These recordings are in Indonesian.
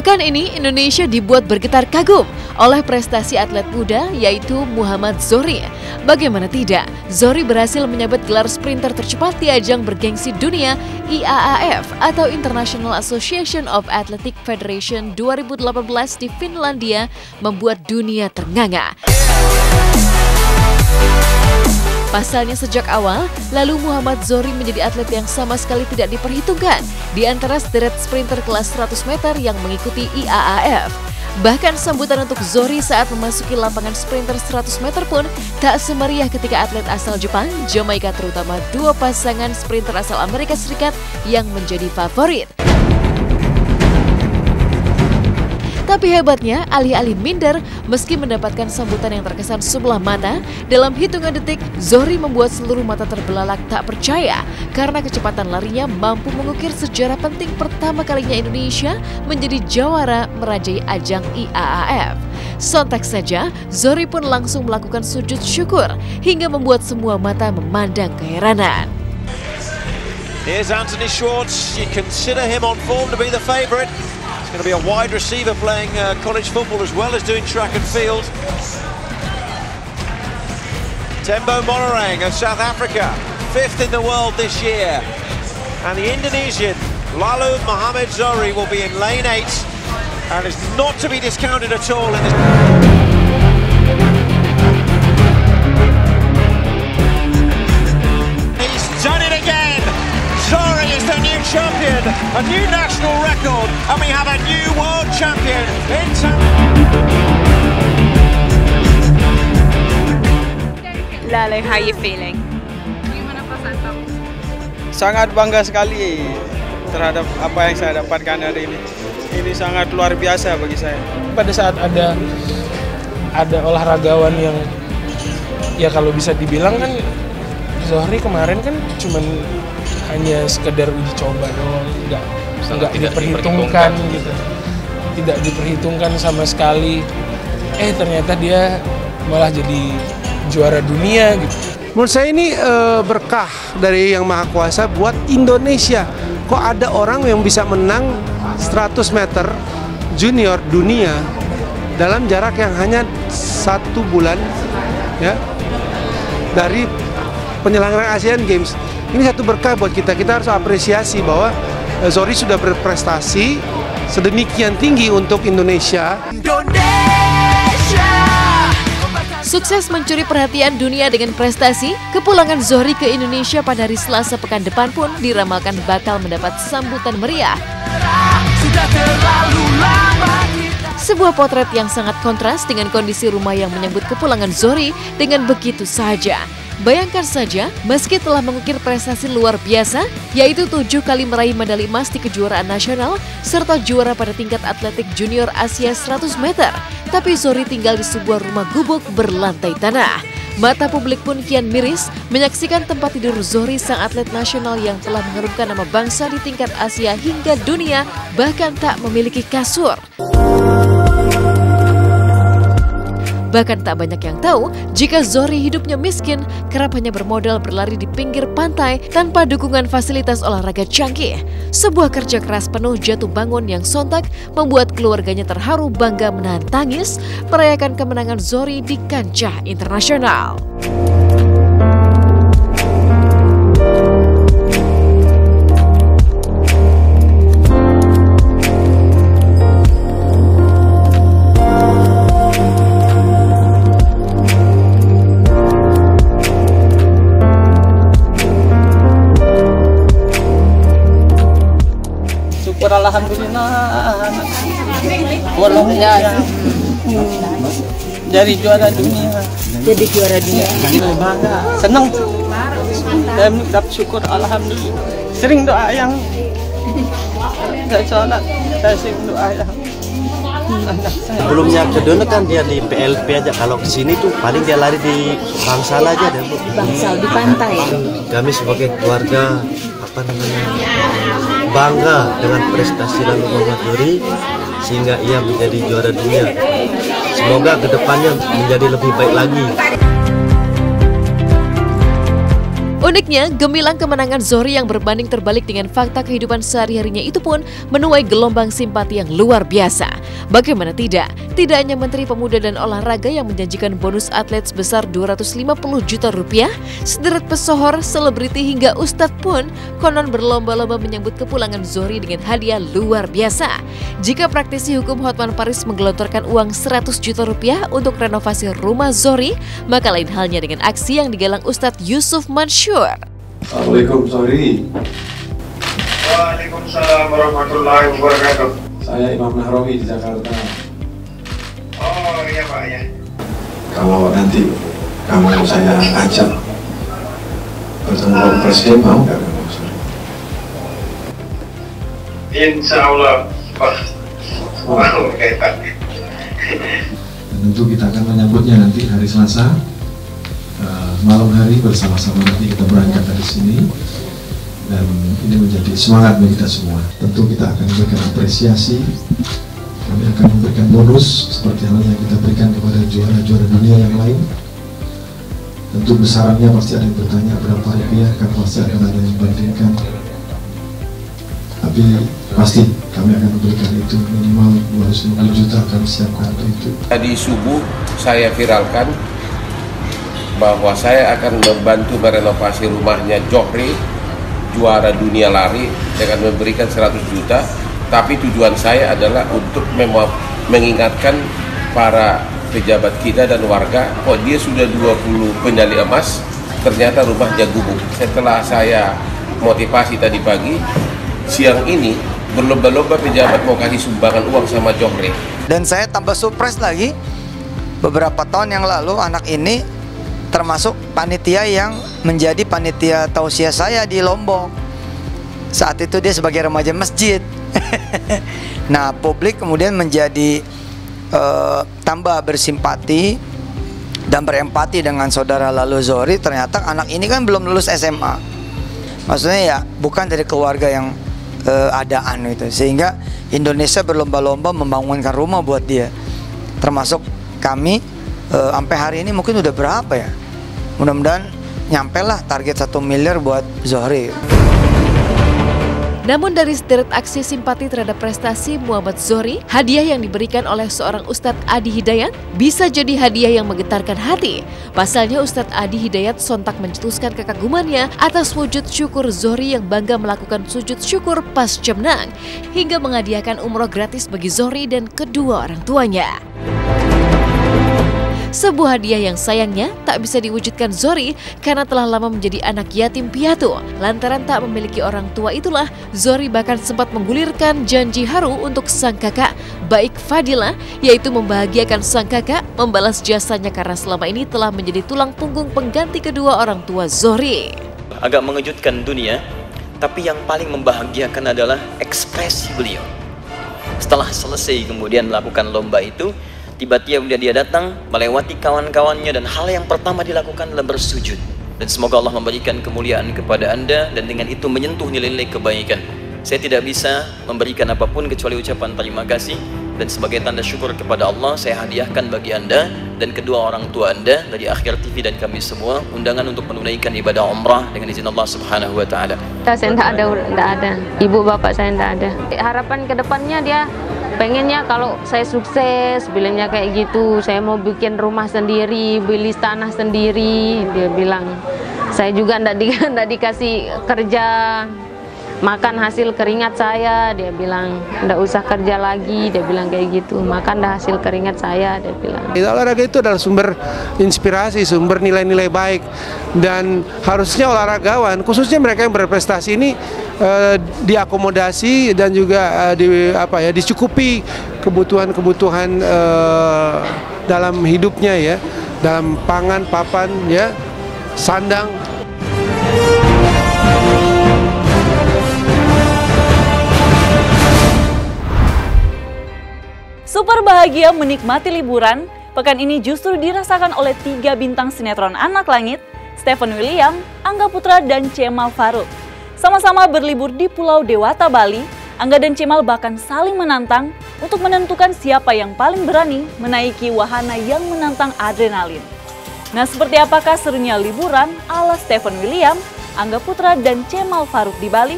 Pekan ini Indonesia dibuat bergetar kagum oleh prestasi atlet muda yaitu Muhammad Zohri. Bagaimana tidak, Zohri berhasil menyabet gelar sprinter tercepat di ajang bergengsi dunia IAAF atau International Association of Athletic Federation 2018 di Finlandia membuat dunia ternganga. Pasalnya sejak awal, lalu Muhammad Zohri menjadi atlet yang sama sekali tidak diperhitungkan di antara sederet sprinter kelas 100 meter yang mengikuti IAAF. Bahkan sambutan untuk Zohri saat memasuki lapangan sprinter 100 meter pun tak semeriah ketika atlet asal Jepang, Jamaika terutama dua pasangan sprinter asal Amerika Serikat yang menjadi favorit. Tapi hebatnya, alih-alih minder, meski mendapatkan sambutan yang terkesan sebelah mata, dalam hitungan detik, Zohri membuat seluruh mata terbelalak tak percaya karena kecepatan larinya mampu mengukir sejarah penting pertama kalinya Indonesia menjadi jawara merajai ajang IAAF. Sontak saja, Zohri pun langsung melakukan sujud syukur hingga membuat semua mata memandang keheranan. Here's Anthony Schwartz. You consider him on form to be the favorite. He's going to be a wide receiver playing college football as well as doing track and field. Tembo Monorang of South Africa, 5th in the world this year. And the Indonesian, Lalu Muhammad Zohri, will be in lane 8 and is not to be discounted at all in this. He's done it again! Zohri is the new champion, a new national record, and we have a new world champion in Lalu, how are you feeling? Gimana perasaan kamu? Sangat bangga sekali terhadap apa yang saya dapatkan hari ini. Ini sangat luar biasa bagi saya. Pada saat ada olahragawan yang ya kalau bisa dibilang kan Zohri kemarin kan cuman hanya sekedar uji coba doang, nggak diperhitungkan gitu, tidak diperhitungkan sama sekali. Ternyata dia malah jadi juara dunia gitu. Menurut saya ini berkah dari Yang Maha Kuasa buat Indonesia. Kok ada orang yang bisa menang 100 meter junior dunia dalam jarak yang hanya 1 bulan ya dari penyelenggaraan Asian Games. Ini satu berkah buat kita. Kita harus apresiasi bahwa Zohri sudah berprestasi sedemikian tinggi untuk Indonesia. Sukses mencuri perhatian dunia dengan prestasi, kepulangan Zohri ke Indonesia pada hari Selasa pekan depan pun diramalkan bakal mendapat sambutan meriah. Sebuah potret yang sangat kontras dengan kondisi rumah yang menyambut kepulangan Zohri dengan begitu saja. Bayangkan saja, meski telah mengukir prestasi luar biasa, yaitu 7 kali meraih medali emas di kejuaraan nasional, serta juara pada tingkat atletik junior Asia 100 meter, tapi Zohri tinggal di sebuah rumah gubuk berlantai tanah. Mata publik pun kian miris menyaksikan tempat tidur Zohri, sang atlet nasional yang telah mengharumkan nama bangsa di tingkat Asia hingga dunia, bahkan tak memiliki kasur. Bahkan tak banyak yang tahu jika Zohri hidupnya miskin, kerap hanya bermodal berlari di pinggir pantai tanpa dukungan fasilitas olahraga canggih. Sebuah kerja keras penuh jatuh bangun yang sontak membuat keluarganya terharu bangga menahan tangis merayakan kemenangan Zohri di kancah internasional. Alhamdulillah, walaupun jadi juara dunia. Jadi juara dunia. Bangga, senang. Dan dapat syukur, alhamdulillah. Sering doa yang saya sholat, saya sering doa yang. Sebelumnya ke Dono kan dia di PLP aja, kalau ke sini tuh paling dia lari di Bangsal aja deh, Bu. Bangsal di pantai. Kami sebagai keluarga bangga dengan prestasi Lalu Muhammad Zohri sehingga ia menjadi juara dunia. Semoga kedepannya menjadi lebih baik lagi. Uniknya, gemilang kemenangan Zohri yang berbanding terbalik dengan fakta kehidupan sehari-harinya itu pun menuai gelombang simpati yang luar biasa. Bagaimana tidak hanya Menteri Pemuda dan Olahraga yang menjanjikan bonus atlet sebesar 250 juta rupiah, sederet pesohor, selebriti hingga ustadz pun konon berlomba-lomba menyambut kepulangan Zohri dengan hadiah luar biasa. Jika praktisi hukum Hotman Paris menggelontorkan uang 100 juta rupiah untuk renovasi rumah Zohri, maka lain halnya dengan aksi yang digalang Ustadz Yusuf Mansur. Assalamualaikum Zohri. Waalaikumsalam warahmatullahi wabarakatuh. Saya Imam Nahrawi di Jakarta. Oh iya Pak ya. Kalau nanti kamu saya ajak bertemu Bapak Presiden, mau nggak kamu? Insya Allah Pak. Wow, hebat. Dan tentu kita akan menyambutnya nanti hari Selasa. Malam hari bersama-sama nanti kita berangkat dari sini, dan ini menjadi semangat bagi kita semua. Tentu kita akan memberikan apresiasi, kami akan memberikan bonus seperti halnya yang kita berikan kepada juara-juara dunia yang lain. Tentu besarannya pasti ada yang bertanya berapa rupiah, kan pasti akan ada yang membandingkan. Tapi pasti kami akan memberikan itu minimal 250 juta akan siapkan itu. Tadi subuh saya viralkan bahwa saya akan membantu merenovasi rumahnya Zohri, juara dunia lari, dengan memberikan 100 juta. Tapi tujuan saya adalah untuk mengingatkan para pejabat kita dan warga, kok dia sudah 20 medali emas, ternyata rumahnya gubuk. Setelah saya motivasi tadi pagi, siang ini berlomba-lomba pejabat mau kasih sumbangan uang sama Zohri. Dan saya tambah surprise lagi, beberapa tahun yang lalu anak ini termasuk panitia yang menjadi panitia tausiah saya di Lombok. Saat itu dia sebagai remaja masjid. Nah, publik kemudian menjadi tambah bersimpati dan berempati dengan saudara Lalu Zohri. Ternyata anak ini kan belum lulus SMA. Maksudnya ya bukan dari keluarga yang adaan itu. Sehingga Indonesia berlomba-lomba membangunkan rumah buat dia. Termasuk kami sampai hari ini mungkin udah berapa ya? Mudah-mudahan nyampe lah target 1 miliar buat Zohri. Namun dari sederet aksi simpati terhadap prestasi Muhammad Zohri, hadiah yang diberikan oleh seorang Ustadz Adi Hidayat bisa jadi hadiah yang menggetarkan hati. Pasalnya Ustadz Adi Hidayat sontak mencetuskan kekagumannya atas wujud syukur Zohri yang bangga melakukan sujud syukur pasca menang, hingga menghadiahkan umroh gratis bagi Zohri dan kedua orang tuanya. Sebuah hadiah yang sayangnya tak bisa diwujudkan Zohri karena telah lama menjadi anak yatim piatu. Lantaran tak memiliki orang tua itulah, Zohri bahkan sempat menggulirkan janji haru untuk sang kakak, baik Fadila, yaitu membahagiakan sang kakak, membalas jasanya karena selama ini telah menjadi tulang punggung pengganti kedua orang tua Zohri. Agak mengejutkan dunia, tapi yang paling membahagiakan adalah ekspresi beliau. Setelah selesai kemudian melakukan lomba itu, tiba-tiba dia datang melewati kawan-kawannya dan hal yang pertama dilakukan adalah bersujud. Dan semoga Allah memberikan kemuliaan kepada Anda dan dengan itu menyentuh nilai-nilai kebaikan. Saya tidak bisa memberikan apapun kecuali ucapan terima kasih, dan sebagai tanda syukur kepada Allah saya hadiahkan bagi Anda dan kedua orang tua Anda dari Akhir TV dan kami semua undangan untuk menunaikan ibadah umrah dengan izin Allah Subhanahu wa taala. Saya tidak ada. Ibu bapak saya tidak ada. Harapan kedepannya dia pengennya kalau saya sukses, bilangnya kayak gitu, saya mau bikin rumah sendiri, beli tanah sendiri. Dia bilang, saya juga tidak dikasih kerja, makan hasil keringat saya. Dia bilang, tidak usah kerja lagi, dia bilang kayak gitu, makan dah hasil keringat saya, dia bilang. Olahraga itu adalah sumber inspirasi, sumber nilai-nilai baik, dan harusnya olahragawan, khususnya mereka yang berprestasi ini diakomodasi dan juga dicukupi kebutuhan-kebutuhan dalam hidupnya ya, dalam pangan, papan ya, sandang. Super bahagia menikmati liburan, pekan ini justru dirasakan oleh 3 bintang sinetron Anak Langit, Stephen William, Angga Putra, dan Cemal Faruk. Sama-sama berlibur di Pulau Dewata, Bali, Angga dan Cemal bahkan saling menantang untuk menentukan siapa yang paling berani menaiki wahana yang menantang adrenalin. Nah, seperti apakah serunya liburan ala Stephen William? Angga Putra dan Cemal Faruk di Bali?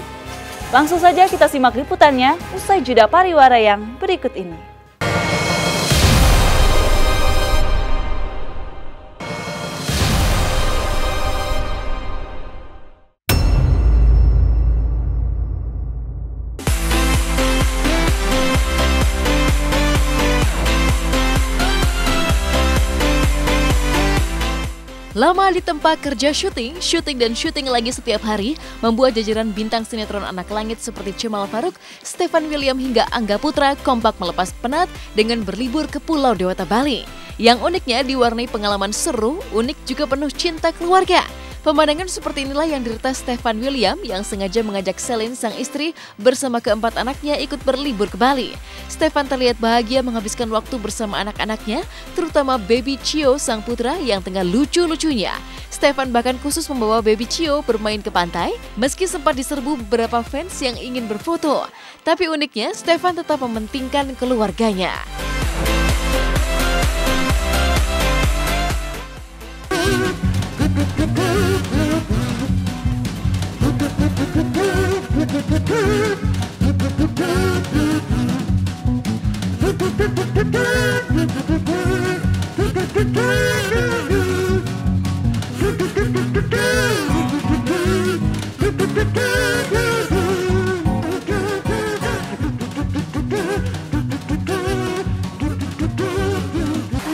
Langsung saja kita simak liputannya usai jeda pariwara yang berikut ini. Lama di tempat kerja syuting lagi setiap hari membuat jajaran bintang sinetron anak langit seperti Cemal Faruk, Stefan William hingga Angga Putra kompak melepas penat dengan berlibur ke Pulau Dewata Bali. Yang uniknya diwarnai pengalaman seru, unik juga penuh cinta keluarga. Pemandangan seperti inilah yang diretas Stefan William yang sengaja mengajak Celine sang istri bersama keempat anaknya ikut berlibur ke Bali. Stefan terlihat bahagia menghabiskan waktu bersama anak-anaknya, terutama baby Cio sang putra yang tengah lucu-lucunya. Stefan bahkan khusus membawa baby Cio bermain ke pantai, meski sempat diserbu beberapa fans yang ingin berfoto. Tapi uniknya, Stefan tetap mementingkan keluarganya.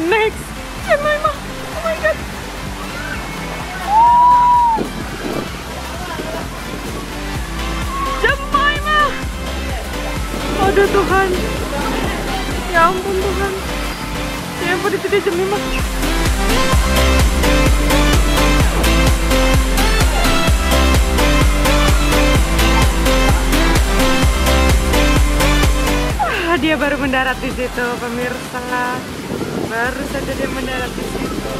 Next, Jemima, oh my god. Jemima, aduh Tuhan, ya ampun Tuhan, ya ampun itu dia Jemima. Dia baru mendarat di situ, pemirsa. Baru saja dia mendarat di situ.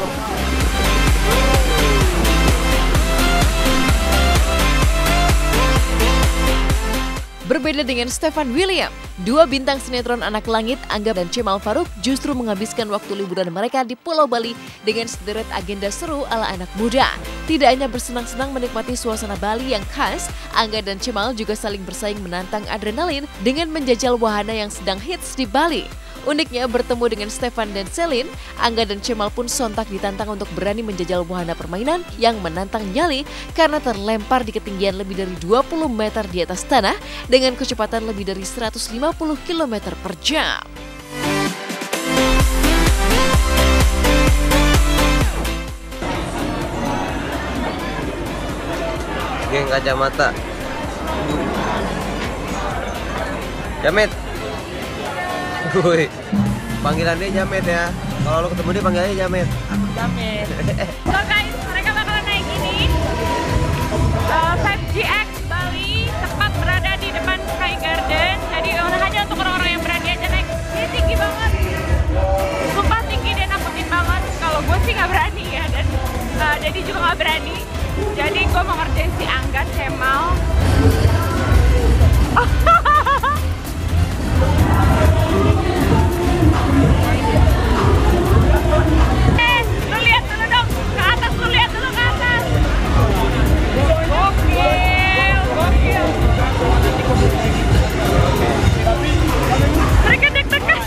Berbeda dengan Stefan William, dua bintang sinetron anak langit, Angga dan Cemal Faruk justru menghabiskan waktu liburan mereka di Pulau Bali dengan sederet agenda seru ala anak muda. Tidak hanya bersenang-senang menikmati suasana Bali yang khas, Angga dan Cemal juga saling bersaing menantang adrenalin dengan menjajal wahana yang sedang hits di Bali. Uniknya bertemu dengan Stefan dan Celine, Angga dan Cemal pun sontak ditantang untuk berani menjajal wahana permainan yang menantang nyali karena terlempar di ketinggian lebih dari 20 meter di atas tanah dengan kecepatan lebih dari 150 km per jam. Geng kacamata. Jamet. Woi, panggilannya Jamet ya. Kalau lo ketemu dia panggilannya Jamet. Aku Jamet. So guys, mereka bakalan naik ini 5GX Bali, tepat berada di depan Sky Garden. Jadi hanya untuk orang-orang yang berani aja naik. Ini tinggi banget. Sumpah tinggi dan nakutin banget. Kalau gue sih nggak berani ya, dan jadi juga nggak berani. Jadi gue mau ngerjain si Angga, Cemal. Lu lihat dulu dong, ke atas, lu lihat dulu ke atas. Gokil, gokil. Mereka deg-degan.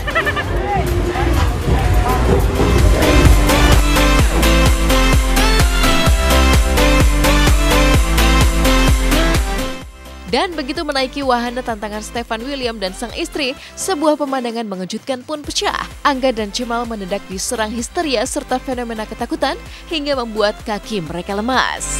Dan begitu menaiki wahana tantangan Stefan William dan sang istri, sebuah pemandangan mengejutkan pun pecah. Angga dan Cemal mendadak diserang histeria serta fenomena ketakutan hingga membuat kaki mereka lemas.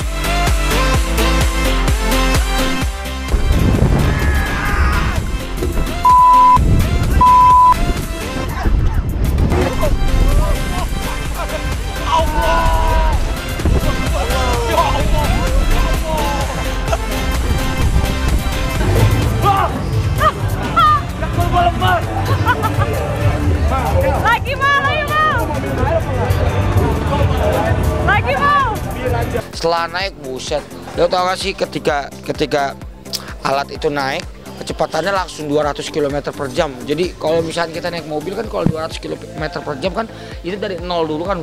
Setelah naik, buset. Lo tau gak sih ketika alat itu naik, kecepatannya langsung 200 km per jam. Jadi kalau misalnya kita naik mobil kan kalau 200 km per jam kan itu dari nol dulu kan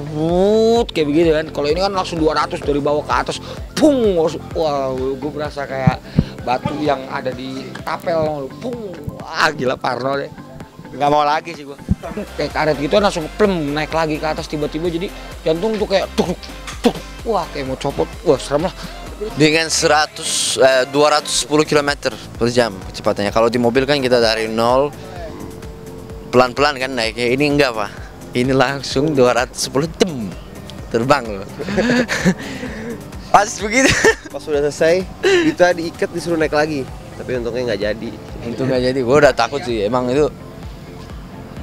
kayak begitu kan. Kalau ini kan langsung 200 dari bawah ke atas, pung. Wah, gue berasa kayak batu yang ada di ketapel, pung. Wah, gila parno deh. Nggak mau lagi sih gue. Kayak karet gitu langsung plem naik lagi ke atas tiba-tiba, jadi jantung tuh kayak tuk. Wah, kayak mau copot. Wah, serem lah. Dengan 210 km per jam kecepatannya. Kalau di mobil kan kita dari nol pelan-pelan kan naiknya. Ini enggak Pak, ini langsung 210 terbang loh. Pas begitu. Pas sudah selesai kita diikat disuruh naik lagi, tapi untungnya nggak jadi. Untung nggak jadi. Gue udah takut sih, emang itu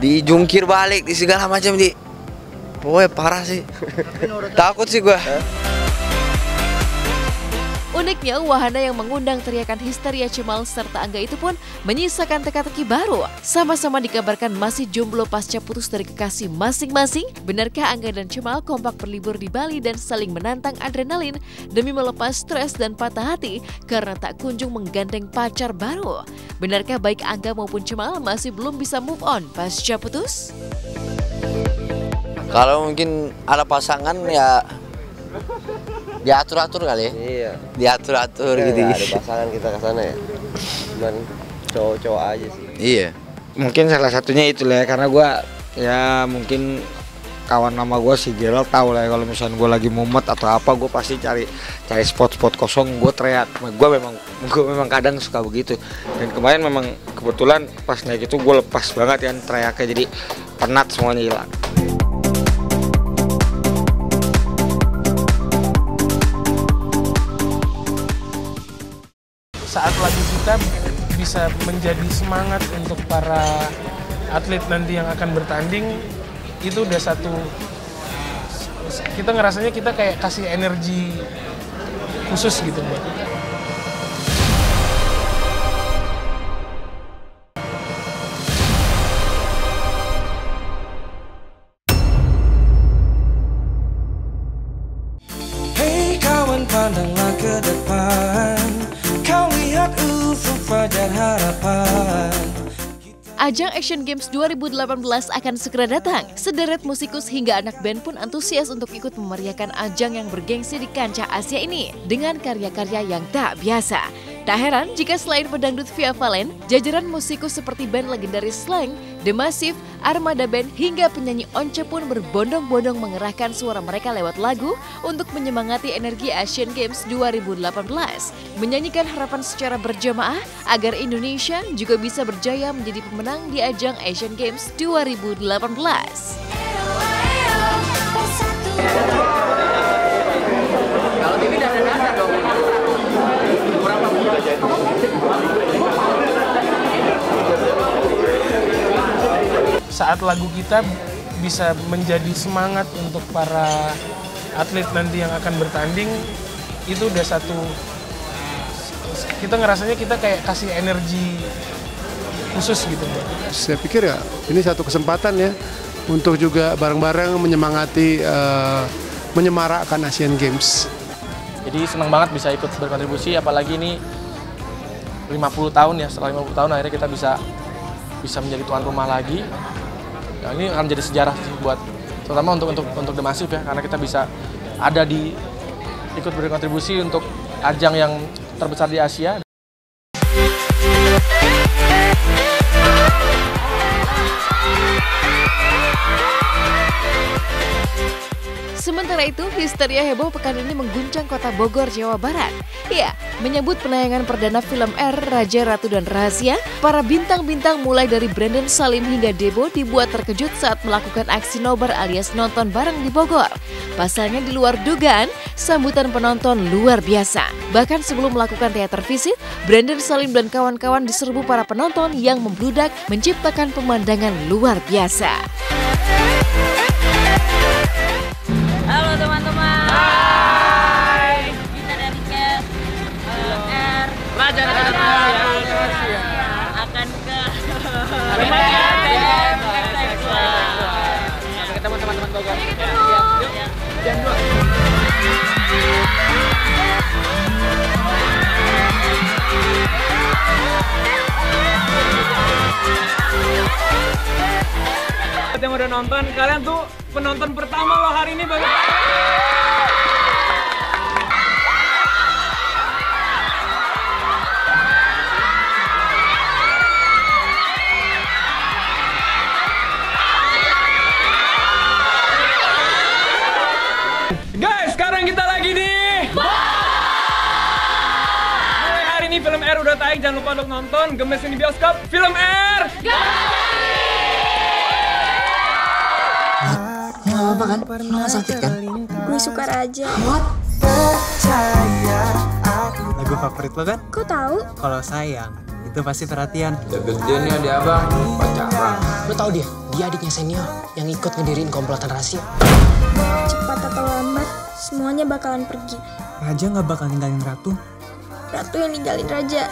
dijungkir balik di segala macam di. Pokoknya parah sih. Takut sih gue. Uniknya, wahana yang mengundang teriakan histeria Cemal serta Angga itu pun menyisakan teka-teki baru. Sama-sama dikabarkan masih jomblo pasca putus dari kekasih masing-masing. Benarkah Angga dan Cemal kompak berlibur di Bali dan saling menantang adrenalin demi melepas stres dan patah hati karena tak kunjung menggandeng pacar baru? Benarkah baik Angga maupun Cemal masih belum bisa move on pasca putus? Kalau mungkin ada pasangan ya diatur-atur kali ya. Iya. Diatur-atur gitu. Ada pasangan kita ke sana ya. Cuman cowok-cowok aja sih. Iya. Mungkin salah satunya itu lah ya, karena gue ya mungkin kawan nama gue si Gerald tahu lah ya, kalau misalnya gue lagi mumet atau apa gue pasti cari spot-spot kosong, gue teriak. Gue memang kadang suka begitu. Dan kemarin memang kebetulan pas naik itu gue lepas banget kan teriaknya, jadi penat semuanya hilang. Saat lagu kita bisa menjadi semangat untuk para atlet nanti yang akan bertanding, itu udah satu, kita ngerasanya kita kayak kasih energi khusus gitu buat kita. Hey kawan, pandanglah ke depan, kau lihat ufuk fajar harapan. Ajang Asian Games 2018 akan segera datang. Sederet musikus hingga anak band pun antusias untuk ikut memeriahkan ajang yang bergengsi di kancah Asia ini dengan karya-karya yang tak biasa. Tak heran jika selain pedangdut Via Valen, jajaran musikus seperti band legendaris Slang, The Massive, Armada Band hingga penyanyi Once pun berbondong-bondong mengerahkan suara mereka lewat lagu untuk menyemangati energi Asian Games 2018. Menyanyikan harapan secara berjamaah agar Indonesia juga bisa berjaya menjadi pemenang di ajang Asian Games 2018. Kalau TV dana dong. Berapa bulan jadi? Saat lagu kita bisa menjadi semangat untuk para atlet nanti yang akan bertanding, itu udah satu, kita ngerasanya kita kayak kasih energi khusus gitu. Saya pikir ya ini satu kesempatan ya untuk juga bareng-bareng menyemangati, menyemarakkan Asian Games. Jadi senang banget bisa ikut berkontribusi, apalagi ini 50 tahun ya, setelah 50 tahun akhirnya kita bisa menjadi tuan rumah lagi. Nah, ini akan menjadi sejarah sih buat, terutama untuk The Massive ya, karena kita bisa ada ikut berkontribusi untuk ajang yang terbesar di Asia. Sementara itu, histeria heboh pekan ini mengguncang kota Bogor, Jawa Barat. Ya, menyambut penayangan perdana film R, Raja, Ratu, dan Rahasia, para bintang-bintang mulai dari Brandon Salim hingga Debo dibuat terkejut saat melakukan aksi nobar alias nonton bareng di Bogor. Pasalnya di luar dugaan, sambutan penonton luar biasa. Bahkan sebelum melakukan teater visit, Brandon Salim dan kawan-kawan diserbu para penonton yang membludak menciptakan pemandangan luar biasa. Halo teman-teman. Hai. Kita dari cast R Raja akan ke Sampai ketemu teman-teman Bogor. Jam 2. yang udah nonton. Kalian tuh penonton pertama loh hari ini, Bapak. Guys, sekarang kita lagi di mulai hari ini film R udah tayang, jangan lupa untuk nonton Gemes ini bioskop. Film R Nggak apa-apa kan? Lo nggak sakit kan? Gue suka Raja. Lagu favorit lo kan? Kok tahu? Kalau sayang, itu pasti perhatian. Udah gede nih adik abang, pacaran. Lo tahu dia adiknya senior yang ikut ngedirin komplotan rahasia. Cepat atau lambat, semuanya bakalan pergi. Raja nggak bakal ninggalin Ratu. Ratu yang ninggalin Raja.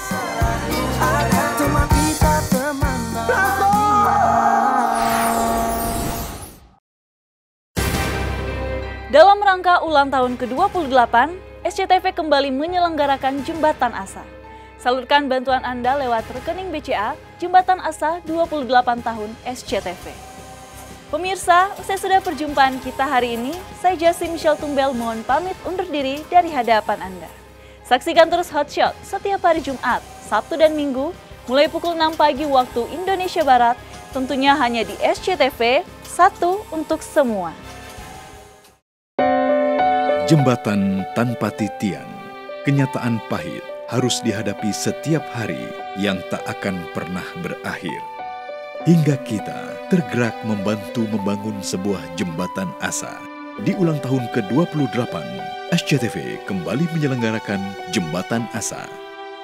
Dalam rangka ulang tahun ke-28, SCTV kembali menyelenggarakan Jembatan Asa. Salurkan bantuan Anda lewat rekening BCA Jembatan Asa 28 tahun SCTV. Pemirsa, usai sudah perjumpaan kita hari ini, saya Jassi Michelle Tumbel mohon pamit undur diri dari hadapan Anda. Saksikan terus Hotshot setiap hari Jumat, Sabtu dan Minggu, mulai pukul 6 pagi waktu Indonesia Barat, tentunya hanya di SCTV, satu untuk semua. Jembatan tanpa titian, kenyataan pahit harus dihadapi setiap hari yang tak akan pernah berakhir. Hingga kita tergerak membantu membangun sebuah jembatan asa. Di ulang tahun ke-28, SCTV kembali menyelenggarakan Jembatan Asa.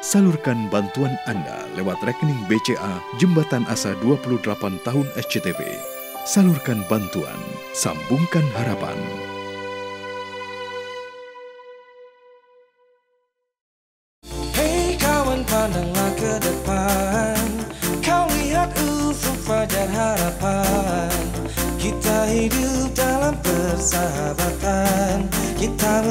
Salurkan bantuan Anda lewat rekening BCA Jembatan Asa 28 tahun SCTV. Salurkan bantuan, sambungkan harapan. Pandanglah ke depan, kau lihat ufuk fajar harapan. Kita hidup dalam persahabatan, kita